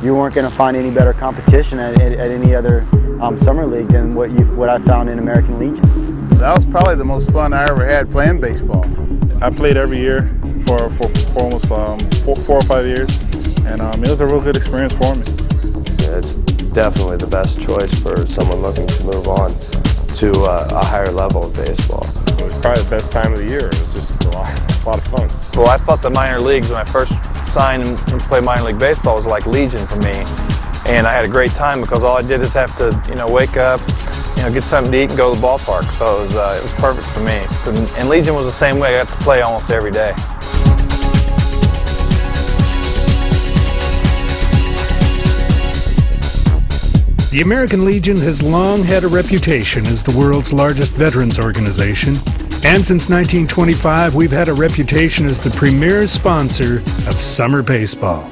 you weren't going to find any better competition at any other summer league than what I found in American Legion. That was probably the most fun I ever had playing baseball. I played every year for almost 4 or 5 years, and it was a real good experience for me. Yeah, it's definitely the best choice for someone looking to move on to a higher level of baseball. It was probably the best time of the year. It was just a lot of fun. Well, I thought the minor leagues, when I first signed and played minor league baseball, was like Legion for me. And I had a great time because all I did is have to, wake up, get something to eat and go to the ballpark. So it was perfect for me. And Legion was the same way. I got to play almost every day. The American Legion has long had a reputation as the world's largest veterans organization, and since 1925 we've had a reputation as the premier sponsor of summer baseball.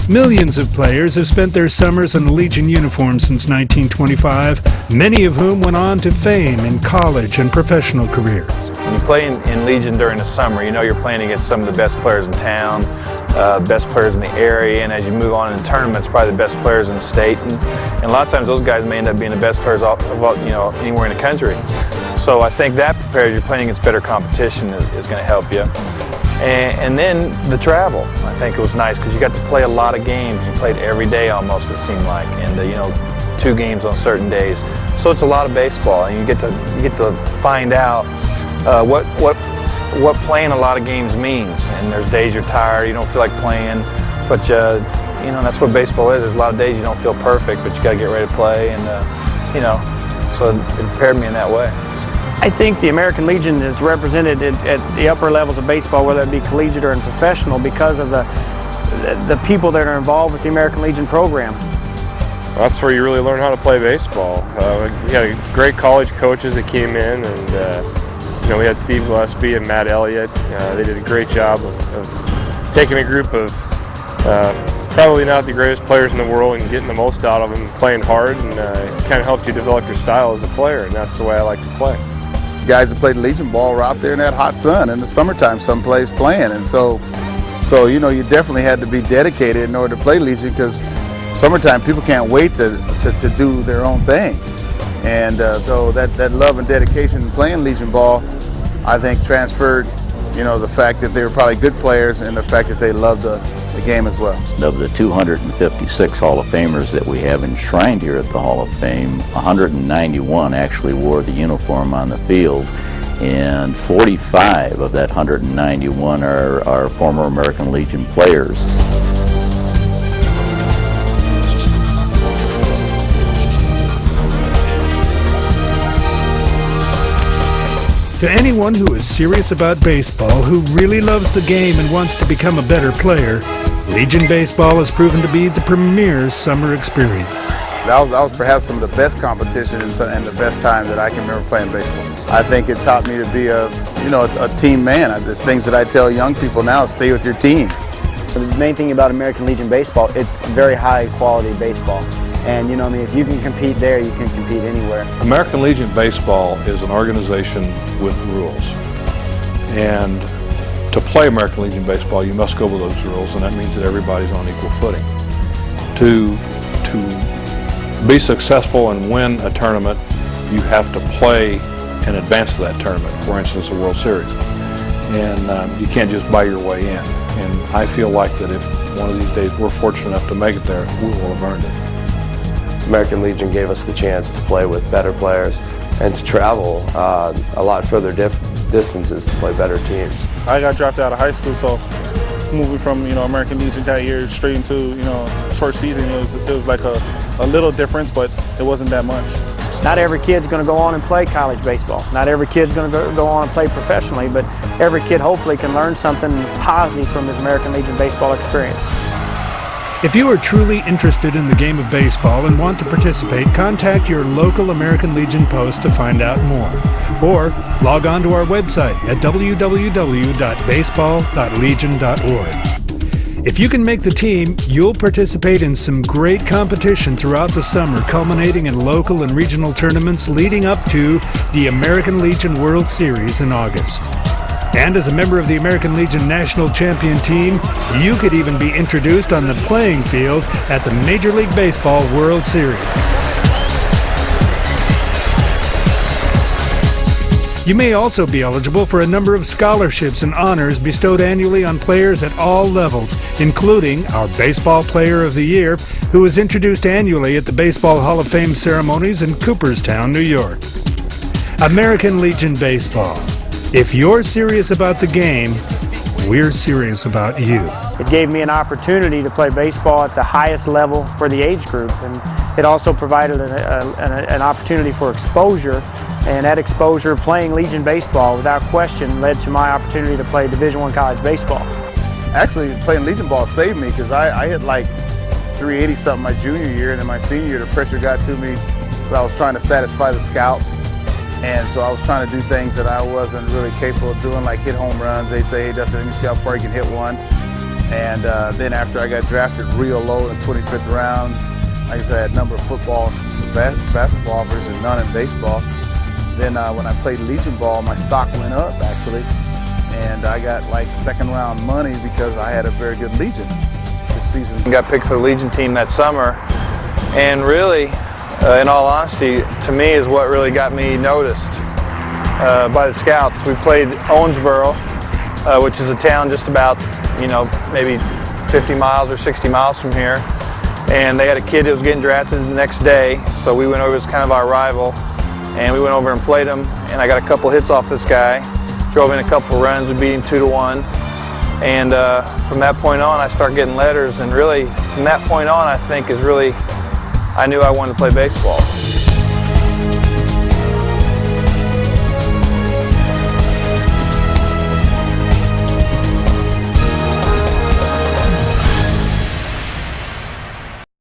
Millions of players have spent their summers in Legion uniforms since 1925, many of whom went on to fame in college and professional careers. When you play in Legion during the summer, you're playing against some of the best players in town, best players in the area, and as you move on in tournaments, probably the best players in the state. And a lot of times those guys may end up being the best players anywhere in the country. So I think that prepares you. Playing against better competition is going to help you. And then the travel. I think it was nice because you got to play a lot of games. You played every day almost, it seemed like, and 2 games on certain days. So it's a lot of baseball, and you get to find out what playing a lot of games means. And there's days you're tired, you don't feel like playing, but that's what baseball is. There's a lot of days you don't feel perfect, but you got to get ready to play, and so it prepared me in that way. I think the American Legion is represented at the upper levels of baseball, whether it be collegiate or in professional, because of the people that are involved with the American Legion program. That's where you really learn how to play baseball. We had great college coaches that came in, and we had Steve Gillespie and Matt Elliott. They did a great job of taking a group of probably not the greatest players in the world and getting the most out of them, playing hard, and it kind of helped you develop your style as a player, and that's the way I like to play. Guys that played Legion ball were out there in that hot sun in the summertime someplace playing, and so you definitely had to be dedicated in order to play Legion, because summertime people can't wait to do their own thing. And so that love and dedication in playing Legion ball, I think, transferred the fact that they were probably good players and the fact that they loved the game as well. Of the 256 Hall of Famers that we have enshrined here at the Hall of Fame, 191 actually wore the uniform on the field, and 45 of that 191 are former American Legion players. To anyone who is serious about baseball, who really loves the game and wants to become a better player, Legion Baseball has proven to be the premier summer experience. That was perhaps some of the best competition and the best time that I can remember playing baseball. I think it taught me to be a team man. There's things that I tell young people now: stay with your team. The main thing about American Legion baseball, it's very high quality baseball. And if you can compete there, you can compete anywhere. American Legion Baseball is an organization with rules. And to play American Legion Baseball, you must go with those rules, and that means that everybody's on equal footing. To be successful and win a tournament, you have to play in advance of that tournament, for instance, a World Series. And you can't just buy your way in. And I feel like that if one of these days we're fortunate enough to make it there, we will have earned it. American Legion gave us the chance to play with better players and to travel a lot further distances to play better teams. I got drafted out of high school, so moving from American Legion that year straight into first season, it was like a little difference, but it wasn't that much. Not every kid's going to go on and play college baseball. Not every kid's going to go on and play professionally, but every kid hopefully can learn something positive from his American Legion baseball experience. If you are truly interested in the game of baseball and want to participate, contact your local American Legion post to find out more. Or log on to our website at www.baseball.legion.org. If you can make the team, you'll participate in some great competition throughout the summer, culminating in local and regional tournaments leading up to the American Legion World Series in August. And as a member of the American Legion National Champion Team, you could even be introduced on the playing field at the Major League Baseball World Series. You may also be eligible for a number of scholarships and honors bestowed annually on players at all levels, including our Baseball Player of the Year, who is introduced annually at the Baseball Hall of Fame ceremonies in Cooperstown, New York. American Legion Baseball. If you're serious about the game, we're serious about you. It gave me an opportunity to play baseball at the highest level for the age group, and it also provided an opportunity for exposure. And that exposure, playing Legion baseball, without question, led to my opportunity to play Division I college baseball. Actually, playing Legion ball saved me because I hit like 380 something my junior year, and then my senior year the pressure got to me, so I was trying to satisfy the scouts, and so I was trying to do things that I wasn't really capable of doing, like hit home runs. They'd say, hey Dustin, let me see how far you can hit one. And then after I got drafted real low in the 25th round, like I said, I had a number of football and basketball offers and none in baseball. Then when I played Legion ball, my stock went up actually, and I got like second round money because I had a very good Legion season. I got picked for the Legion team that summer, and really, in all honesty, to me is what really got me noticed by the scouts. We played Owensboro, which is a town just about, maybe 50 miles or 60 miles from here, and they had a kid that was getting drafted the next day, so we went over as kind of our rival. And we went over and played him, and I got a couple hits off this guy, drove in a couple runs, we beat him 2-1. And from that point on, I started getting letters, and really, from that point on, I think is really, I knew I wanted to play baseball.